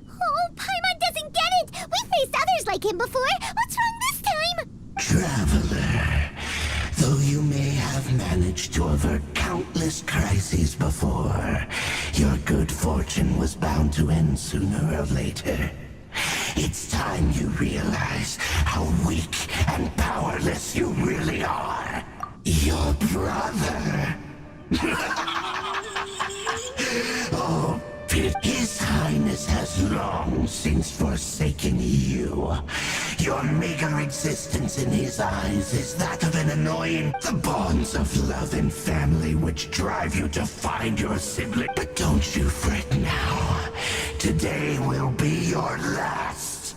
Oh, Paimon doesn't get it! We faced others like him before! What's wrong this time? Traveler, though you may have managed to avert countless crises before, your good fortune was bound to end sooner or later. It's time you realize how weak and powerless you really are. Your brother. Oh, His Highness has long since forsaken you. Your meager existence in his eyes is that of an annoying... The bonds of love and family which drive you to find your sibling. But don't you fret now. Today will be your last.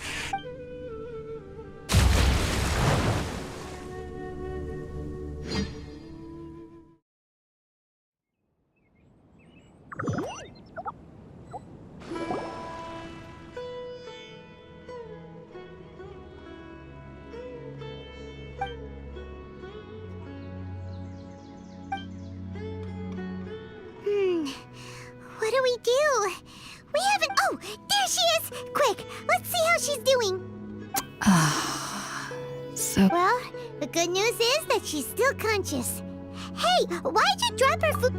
What do we do? We haven't... Oh, there she is! Quick, let's see how she's doing. So, Well, the good news is that she's still conscious. Hey, why'd you drop her food?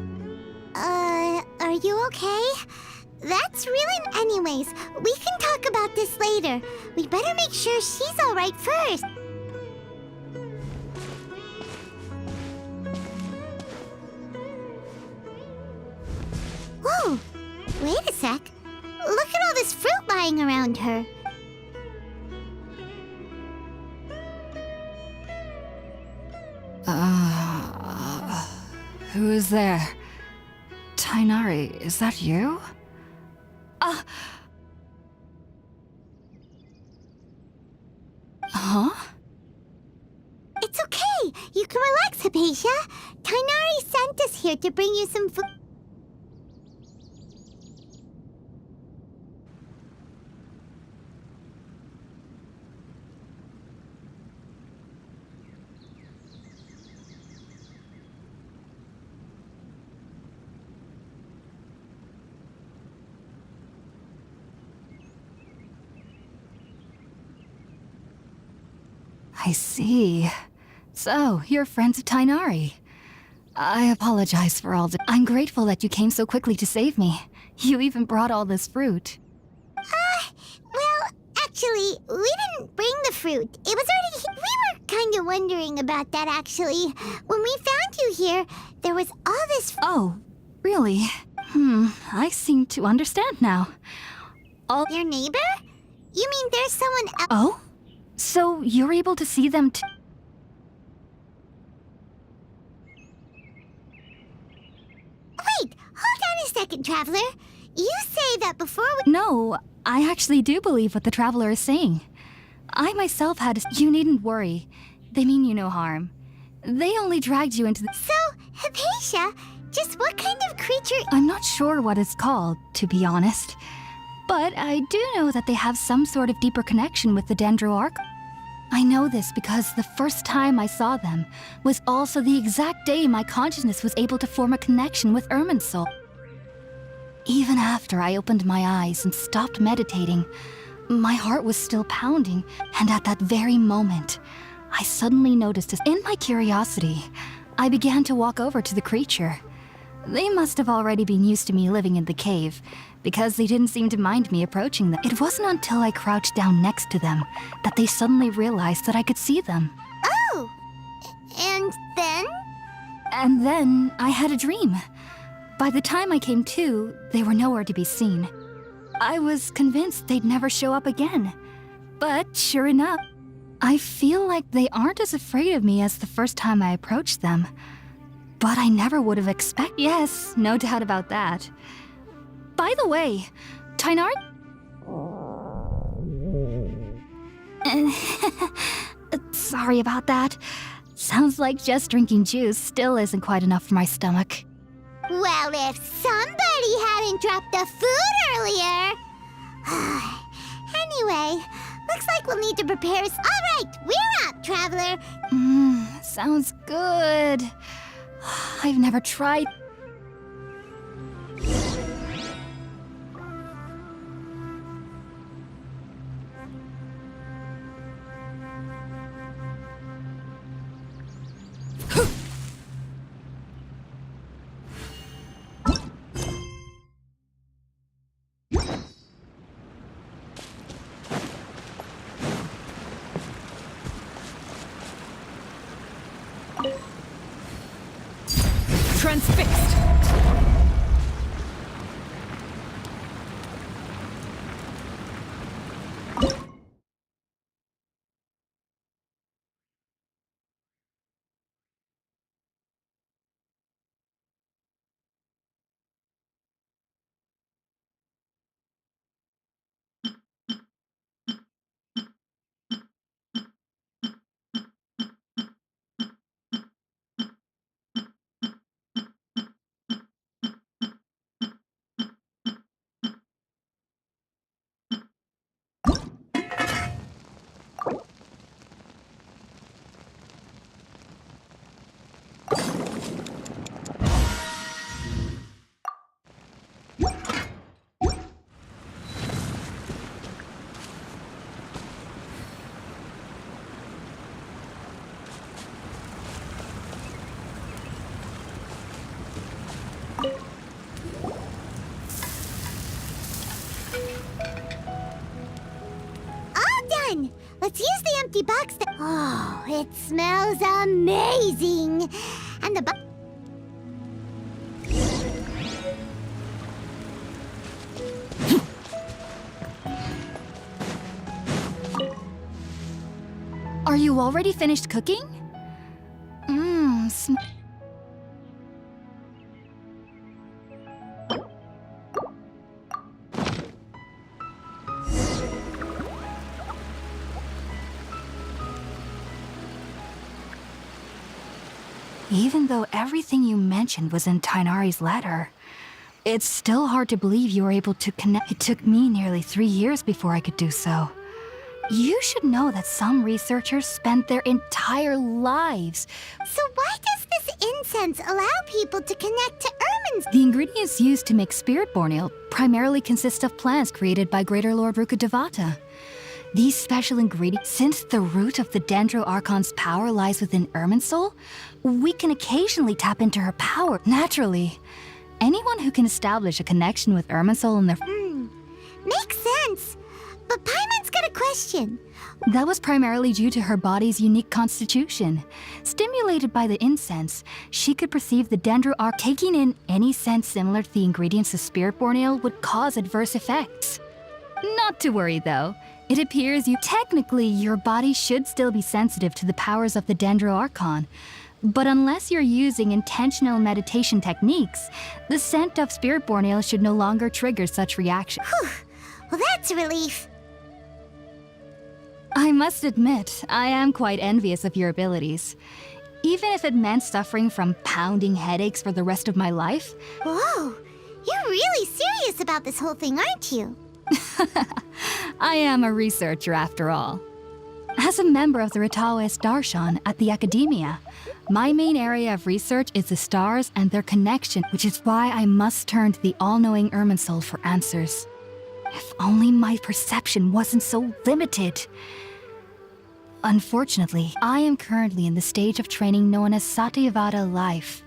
Are you okay? That's really... Anyways, we can talk about this later. We better make sure she's alright first. Whoa! Wait a sec. Look at all this fruit lying around her. who is there? Tainari, is that you? Huh? It's okay. You can relax, Hypatia. Tainari sent us here to bring you some food. I see. So, you're friends of Tainari. I apologize for all the... I'm grateful that you came so quickly to save me. You even brought all this fruit. Well, actually, we didn't bring the fruit. It was already here. We were kind of wondering about that, actually. When we found you here, there was all this... Oh, really? I seem to understand now. Your neighbor? You mean there's someone else? Oh? So, you're able to see them too? Wait, hold on a second, Traveler. You say that before we... No, I actually do believe what the Traveler is saying. I myself had... You needn't worry. They mean you no harm. They only dragged you into the... So, Hypatia, just what kind of creature... I'm not sure what it's called, to be honest. But I do know that they have some sort of deeper connection with the Dendroarch. I know this because the first time I saw them was also the exact day my consciousness was able to form a connection with Irminsul. Even after I opened my eyes and stopped meditating, my heart was still pounding, and at that very moment, I suddenly noticed this. In my curiosity, I began to walk over to the creature. They must have already been used to me living in the cave, because they didn't seem to mind me approaching them. It wasn't until I crouched down next to them that they suddenly realized that I could see them. Oh! And then? And then I had a dream. By the time I came to, they were nowhere to be seen. I was convinced they'd never show up again. But sure enough, I feel like they aren't as afraid of me as the first time I approached them. But I never would have expected. Yes, no doubt about that. By the way, Tynar... Sorry about that. Sounds like just drinking juice still isn't quite enough for my stomach. Well, if somebody hadn't dropped the food earlier... Anyway, looks like we'll need to prepare... All right, we're up, Traveler. Sounds good. I've never tried... Transfixed. Done! Let's use the empty box to... Oh, it smells amazing! And the box... Are you already finished cooking? Even though everything you mentioned was in Tainari's letter, it's still hard to believe you were able to connect. It took me nearly 3 years before I could do so. You should know that some researchers spend their entire lives. So why does this incense allow people to connect to Ermin's? The ingredients used to make spirit-born ale primarily consist of plants created by Greater Lord Rukkhadevata. These special ingredients, since the root of the Dendro Archon's power lies within Irminsul, we can occasionally tap into her power naturally. Anyone who can establish a connection with Irminsul in their... Makes sense. But Paimon's got a question. That was primarily due to her body's unique constitution. Stimulated by the incense, she could perceive the Dendro Arc. Taking in any scent similar to the ingredients of spirit-born ale would cause adverse effects. Not to worry, though. It appears technically your body should still be sensitive to the powers of the Dendro Archon. But unless you're using intentional meditation techniques, the scent of spirit-born ale should no longer trigger such reactions. Whew. Well, that's a relief. I must admit, I am quite envious of your abilities. Even if it meant suffering from pounding headaches for the rest of my life. Whoa, you're really serious about this whole thing, aren't you? I am a researcher after all. As a member of the Ritawes Darshan at the Academia, my main area of research is the stars and their connection, which is why I must turn to the all-knowing Irminsul for answers. If only my perception wasn't so limited. Unfortunately, I am currently in the stage of training known as Satyavada life.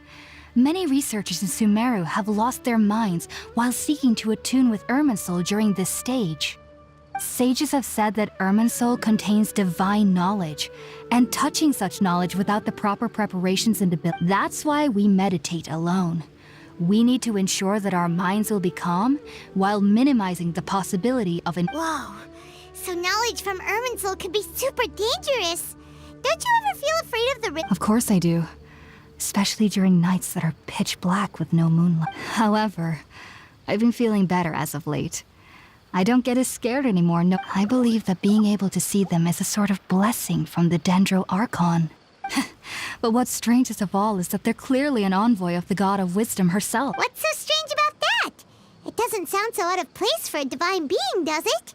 Many researchers in Sumeru have lost their minds while seeking to attune with Irminsul during this stage. Sages have said that Irminsul contains divine knowledge, and touching such knowledge without the proper preparations and ability. That's why we meditate alone. We need to ensure that our minds will be calm while minimizing the possibility of an— Whoa. So knowledge from Irminsul could be super dangerous. Don't you ever feel afraid of the Of course I do. Especially during nights that are pitch black with no moonlight. However, I've been feeling better as of late. I don't get as scared anymore, no. I believe that being able to see them is a sort of blessing from the Dendro Archon. But what's strangest of all is that they're clearly an envoy of the God of Wisdom herself. What's so strange about that? It doesn't sound so out of place for a divine being, does it?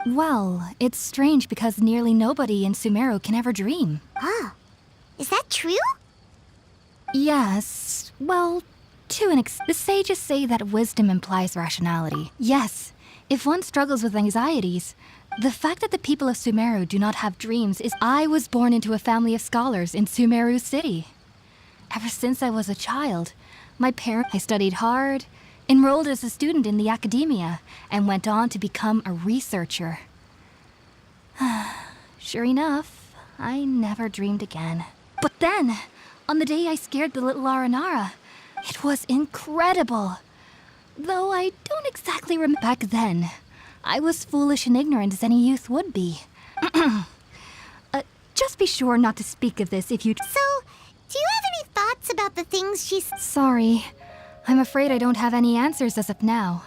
Well, it's strange because nearly nobody in Sumeru can ever dream. Oh. Is that true? Yes, well, to an extent. The sages say that wisdom implies rationality. Yes, if one struggles with anxieties, the fact that the people of Sumeru do not have dreams is— I was born into a family of scholars in Sumeru City. Ever since I was a child, I studied hard, enrolled as a student in the academia, and went on to become a researcher. Sure enough, I never dreamed again. But then, on the day I scared the little Aranara, it was incredible. Though I don't exactly remember. Back then, I was foolish and ignorant as any youth would be. Just be sure not to speak of this if you— So, do you have any thoughts about the things she's— Sorry, I'm afraid I don't have any answers as of now.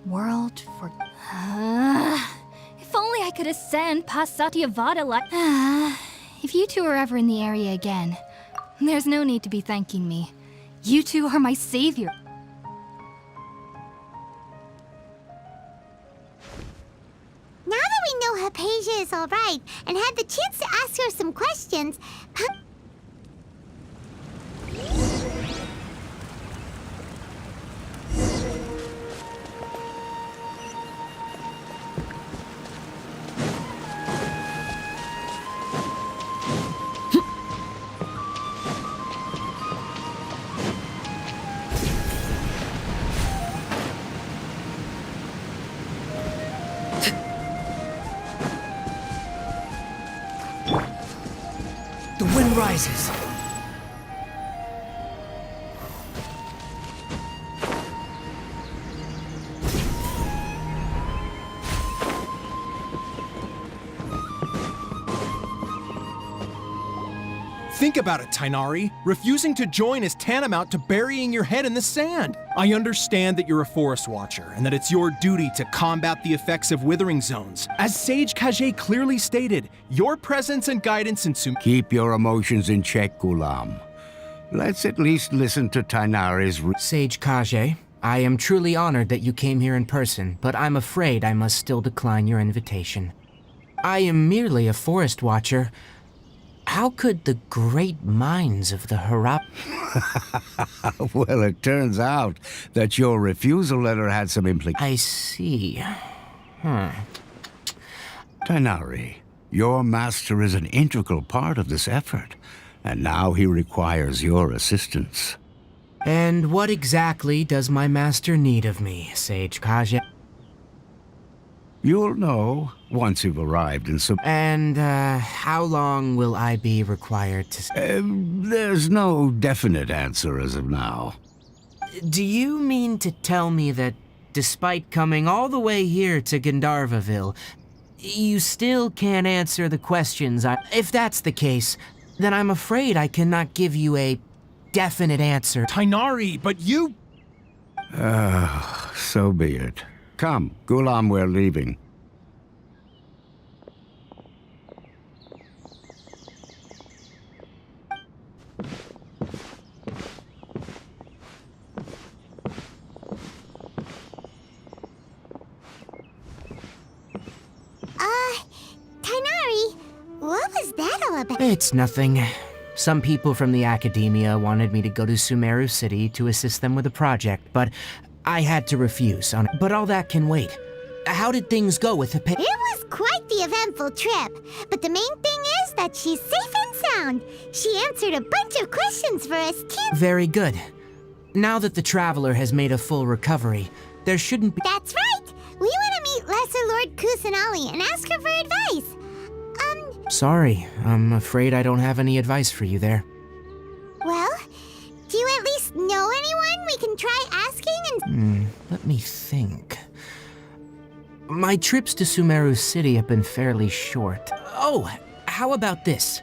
World for— if only I could ascend past Satyavada like— If you two are ever in the area again, there's no need to be thanking me. You two are my savior. Now that we know Hypatia is alright and had the chance to ask her some questions, The wind rises. Think about it, Tainari. Refusing to join is tantamount to burying your head in the sand. I understand that you're a forest watcher and that it's your duty to combat the effects of withering zones. As Sage Kage clearly stated, your presence and guidance in Keep your emotions in check, Gulam. Let's at least listen to Tainari's— Sage Kage, I am truly honored that you came here in person, but I'm afraid I must still decline your invitation. I am merely a forest watcher. How could the great minds of the Harap— Well, it turns out that your refusal letter had some implications. I see. Tainari, your master is an integral part of this effort, and now he requires your assistance. And what exactly does my master need of me, Sage Kage? You'll know once you've arrived in some— And, how long will I be required to— there's no definite answer as of now. Do you mean to tell me that, despite coming all the way here to Gandharvaville, you still can't answer the questions If that's the case, then I'm afraid I cannot give you a definite answer. Tainari, but you— So be it. Come, Gulam, we're leaving. Tainari, what was that all about? It's nothing. Some people from the academia wanted me to go to Sumeru City to assist them with a project, but I had to refuse. But all that can wait. How did things go with It was quite the the eventful trip, but the main thing is that she's safe and sound. She answered a bunch of questions for us, too. Very good. Now that the traveler has made a full recovery, there shouldn't be— That's right! We want to meet Lesser Lord Kusanali and ask her for advice. Sorry, I'm afraid I don't have any advice for you there. Well, do you at least know anyone we can try asking and— Let me think. My trips to Sumeru City have been fairly short. Oh, how about this?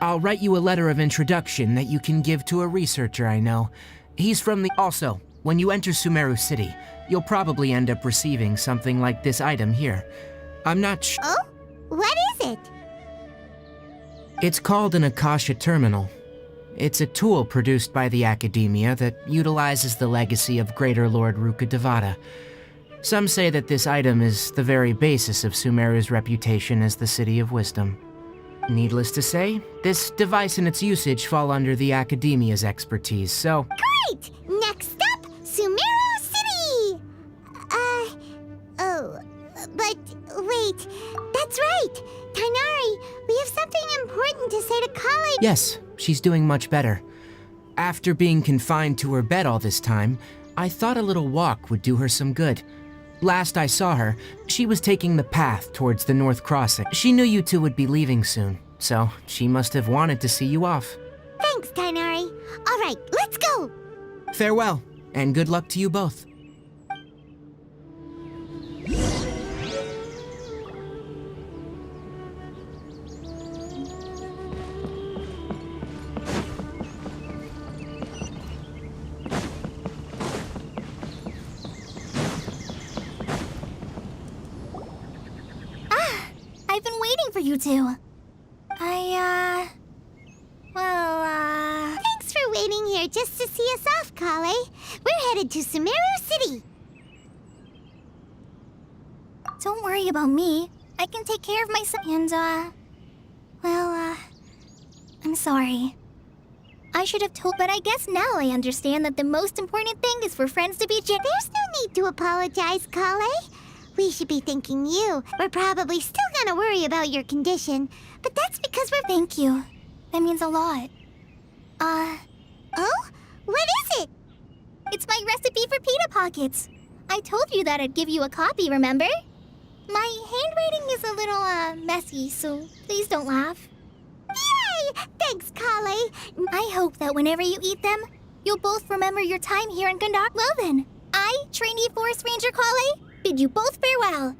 I'll write you a letter of introduction that you can give to a researcher I know. He's from the— Also, when you enter Sumeru City, you'll probably end up receiving something like this item here. I'm not sure. Oh? What is it? It's called an Akasha Terminal. It's a tool produced by the Academia that utilizes the legacy of Greater Lord Rukkhadevata. Some say that this item is the very basis of Sumeru's reputation as the City of Wisdom. Needless to say, this device and its usage fall under the Academia's expertise, so— Great! Next up, Sumeru City! But wait, that's right! Tainari, we have something important to say to Kale. Yes, she's doing much better. After being confined to her bed all this time, I thought a little walk would do her some good. Last I saw her, she was taking the path towards the North Crossing. She knew you two would be leaving soon, so she must have wanted to see you off. Thanks, Tainari. All right, let's go! Farewell, and good luck to you both. I've been waiting for you two. Thanks for waiting here just to see us off, Kale. We're headed to Sumeru City. Don't worry about me. I can take care of myself. And, I'm sorry. I should have told, but I guess now I understand that the most important thing is for friends to be There's no need to apologize, Kale. We should be thanking you. We're probably still gonna worry about your condition, but that's because we're— Thank you. That means a lot. Oh? What is it? It's my recipe for pita pockets. I told you that I'd give you a copy, remember? My handwriting is a little, messy, so please don't laugh. Yay! Thanks, Kale. I hope that whenever you eat them, you'll both remember your time here in Gandhar. Well then, I, trainee Forest Ranger Kale, bid you both farewell.